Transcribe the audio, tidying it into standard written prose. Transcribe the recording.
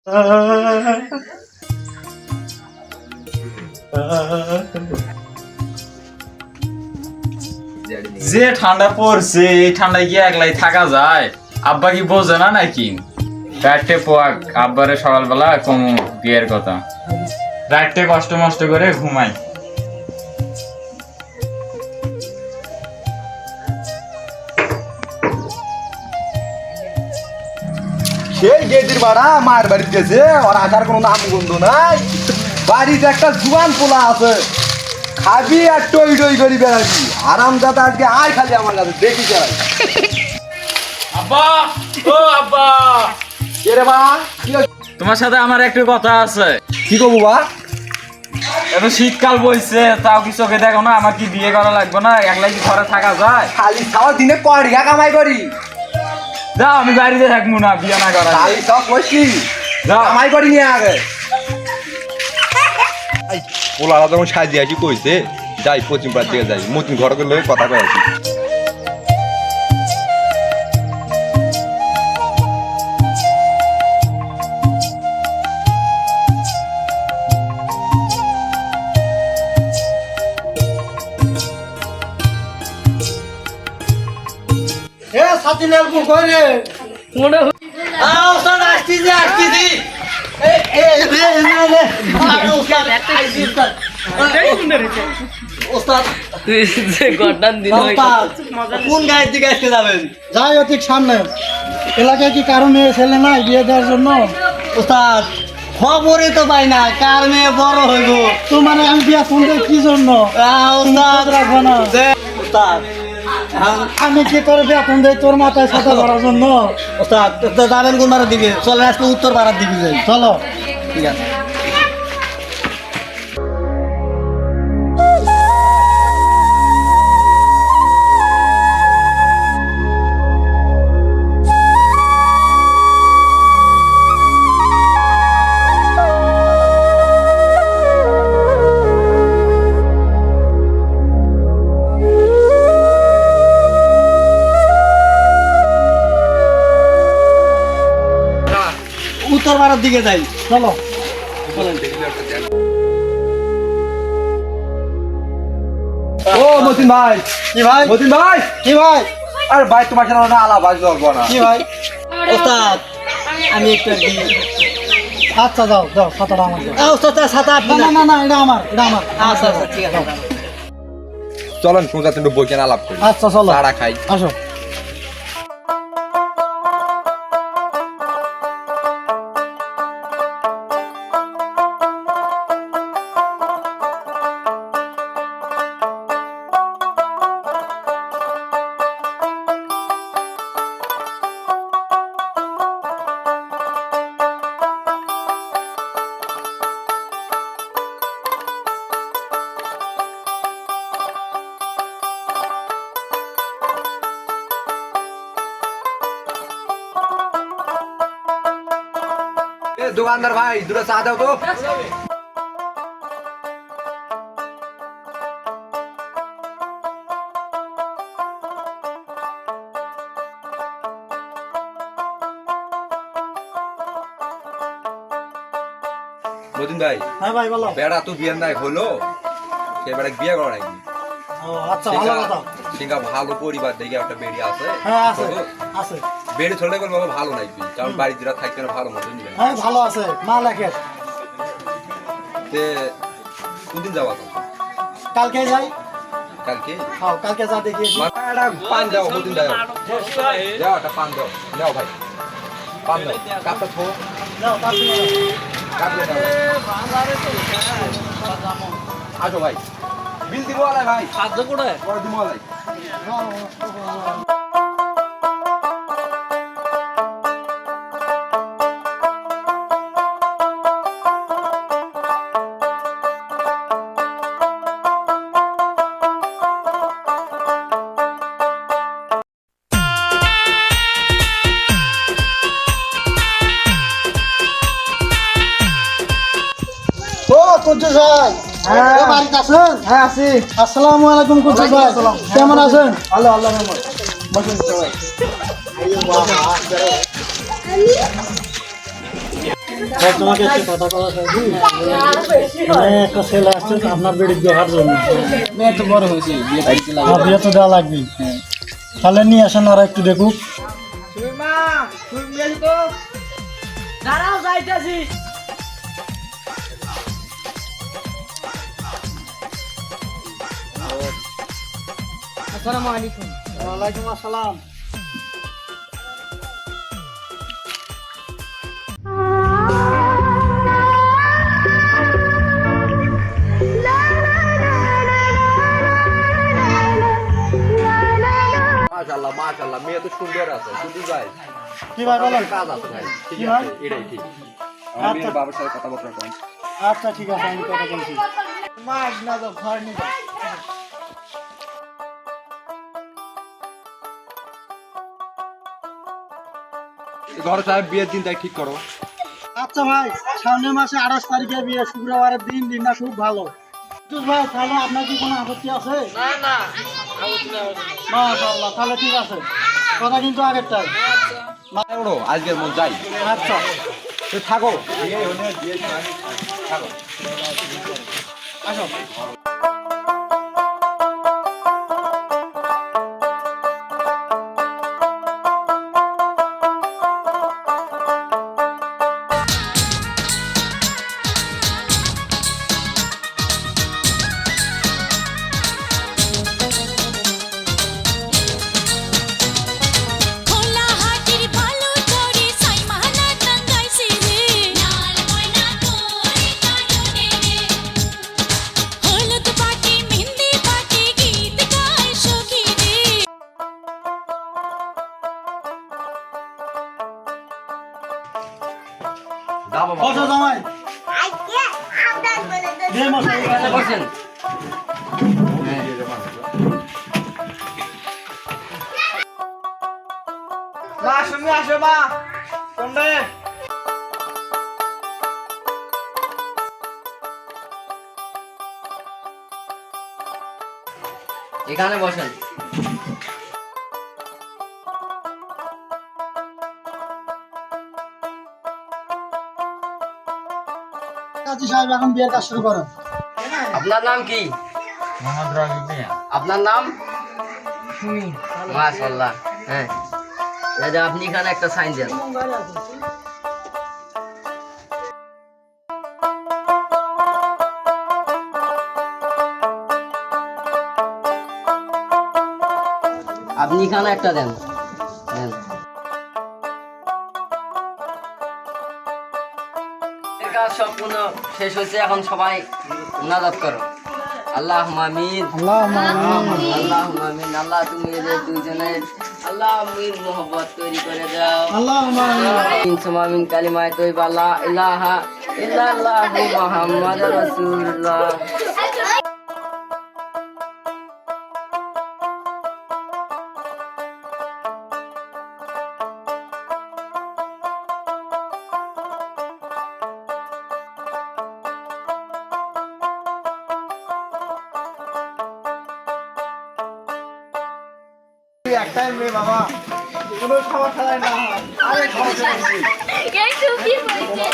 যে ঠান্ডা পড়ছে এই ঠান্ডায় কি একলাই থাকা যায়? আব্বা কি বোঝে না নাকি? রাতে পোয়াক আব্বারে সকালবেলা কম বিয়ের কথা, রাতে কষ্ট মষ্ট করে ঘুমাই। সেই গেদির বাড়া মায়ের বাড়িতে গেছে, ওর আসার কোনো নাম গন্ধ নাই। বাড়িতে একটা জুয়ান পোলা আছে, খাবি আর টই টই করি বেড়াবি। আরাম দাদা আজকে আয় খালি আমার কাছে দেখি চাই। আব্বা, ও আব্বা, কে রে বা? তোমার সাথে আমার একটু কথা আছে। কি করবো বা? এত শীতকাল বইছে, তাও কি চোখে দেখো না? আমার কি বিয়ে করা লাগবে না? একলাই কি ঘরে থাকা যায়? খালি খাওয়া দিনে কড়িয়া কামাই করি। যাও, আমি বাড়িতে থাকবো না, বিয়ে না করা। খালি সব বসছি, যাও কামাই করি নিয়ে আগে। পোলারা যখন সাজিয়ে আসি কইছে যাই পশ্চিম পাড়ার দিকে যাই, মতিন ঘর করলে কথা কয়ে আসি। এ সাথী নেলবো কই রে মনে আও স্যার আসছি এ এ রে রে ওস্তাদ আইছি ওস্তাদ তুই যে গর্দান দিন ওস্তাদ কোন গায়ের দিকে আসতে যাবেন? যাই অধিক সামনে এলাকায় কি কারো মেয়ে ছেলে নাই বিয়ে দেওয়ার জন্য? ওস্তাদ খবরই তো পাই না কার মেয়ে বড় হইব। তো মানে আমি বিয়া শুনতে কি জন্য ওস্তাদ রাখবো না ওস্তাদ? আমি কি তোর বেতন দেই তোর মাথায় সাথে ধরার জন্য? ওস্তাদ যাবেন কোন পাড়ার দিকে? চলেন আজকে উত্তর পাড়ার দিকে যাই। চলো, ঠিক আছে। উত্তর পাড়ার দিকে যাই, চলো। ও মতিন ভাই, কি ভাই? মতিন ভাই, কি ভাই? আরে ভাই তোমার সাথে না আলাপ আজ লাগবো না। কি ভাই? ওস্তাদ আমি একটু আচ্ছা যাও যাও, ছাতাটা আমার দাও। ওস্তাদ ছাতা আপনি না না না এটা আমার, এটা আমার। আচ্ছা আচ্ছা ঠিক আছে। চলেন সোজা তিনটে বইকেন আলাপ করি। আচ্ছা চলো, চারা খাই। আসো। দোকানদার ভাই দুটো চা দাও তো। মতিন ভাই, হ্যাঁ ভাই বলো। বেড়া তো বিয়ে নাই হলো, সে বেড়া বিয়ে করা নাকি? আচ্ছা ভালো কথা। সিঙ্গা ভালো পরিবার দেখে একটা বেড়ি আছে। হ্যাঁ আছে আছে। বেড়ি চলে গেল বাবা ভালো নাকি? কারণ বাড়ি যেটা থাকতে না ভালো মতন নিবে। হ্যাঁ ভালো আছে, মা লেখে। তে কোনদিন যাওয়া তো? কালকে যাই। কালকে? হ্যাঁ কালকে যা দেখি। একটা পান দাও, মতিন দাও। দাও একটা পান দাও। নাও ভাই। পান দাও। কাপটা থো। যাও তাড়াতাড়ি কাপলে দাও। আসো ভাই। বিল দিব আলাই ভাই। সাহায্য করে পরে দিব আলাই। কুদ্দুস ভাই, বাড়িতে আছেন? হ্যাঁ আছি। আসসালামু আলাইকুম কুদ্দুস ভাই, কেমন আছেন? ভালো আল্লাহ রহমত। বসুন সবাই। তোমাকে একটা কথা বলা চাইছি একটা ছেলে আসছে আপনার বেড়ি দেখার জন্য মেয়ে তো বড় হয়েছে বিয়ে করতে লাগবে। বিয়ে তো দেওয়া লাগবে তাহলে নিয়ে আসেন ওরা একটু দেখুক দাঁড়াও যাইতেছি। আসসালামু আলাইকুম। ওয়ালাইকুম আসসালাম মাশাআল্লাহ মাশাআল্লাহ মেয়ে তো সুন্দর আছে শুধু যাই কি ভাই বলেন কাজ আছে ভাই ঠিক কি ভাই? আছে এটাই ঠিক আমি মেয়ের বাবার সাথে কথাবার্তা কম আচ্ছা ঠিক আছে আমি কথা বলছি মাছ না তো ঘর নিয়ে যাও। ঘর সাহেব বিয়ের দিন তাই ঠিক করো আচ্ছা ভাই সামনের মাসে 28 তারিখে বিয়ে শুক্রবারের দিন দিনটা খুব ভালো ভাই তাহলে আপনার কি কোনো আপত্তি আছে না মাশাআল্লাহ তাহলে ঠিক আছে কথা কিন্তু আগেরটাই ওড়ো আজকের মন যাই আচ্ছা তো থাকো বিয়ে হলে বিয়ে থাকো আসো খোলা হাটির ভালো চড়ে সাই মাহানা টাঙ্গাইছে রে লাল ময়না তোরে কাননে রে হলুদ পাটি মেহেন্দি পাটি গীত গায় সখী রে দাও বাবা বসো জামাই দে মশাই বসেন। মা সঙ্গে আসো মা কোনটা এখানে বসেন। কাজী সাহেব এখন বিয়ের কাজ শুরু করো আপনার নাম কি? মোহাম্মদ রাজু মিয়া। আপনার নাম? মাশাআল্লাহ। হ্যাঁ রাজা আপনি এখানে একটা সাইন দেন। আপনি এখানে একটা দেন। দেন। এর কাজ সম্পূর্ণ শেষ হয়েছে, এখন সবাই নাজাত করো। আল্লাহ আমিন। আল্লাহুম্মা আমিন আল্লাহুম্মা আমিন। আল্লাহ তুমি এদের দুইজনের আল্লাহ আমিন মোহব্বত তৈরি করে দাও। আল্লাহুম্মা আমিন সুম্মা আমিন কালিমায়ে তয়্যিবা লা ইলাহা ইল্লাল্লাহু মুহাম্মাদুর রাসূলুল্লাহ। একটাই মেয়ে বাবা কোনো সমস্যা নাই না আরে খরচ এই টুপি পরেছে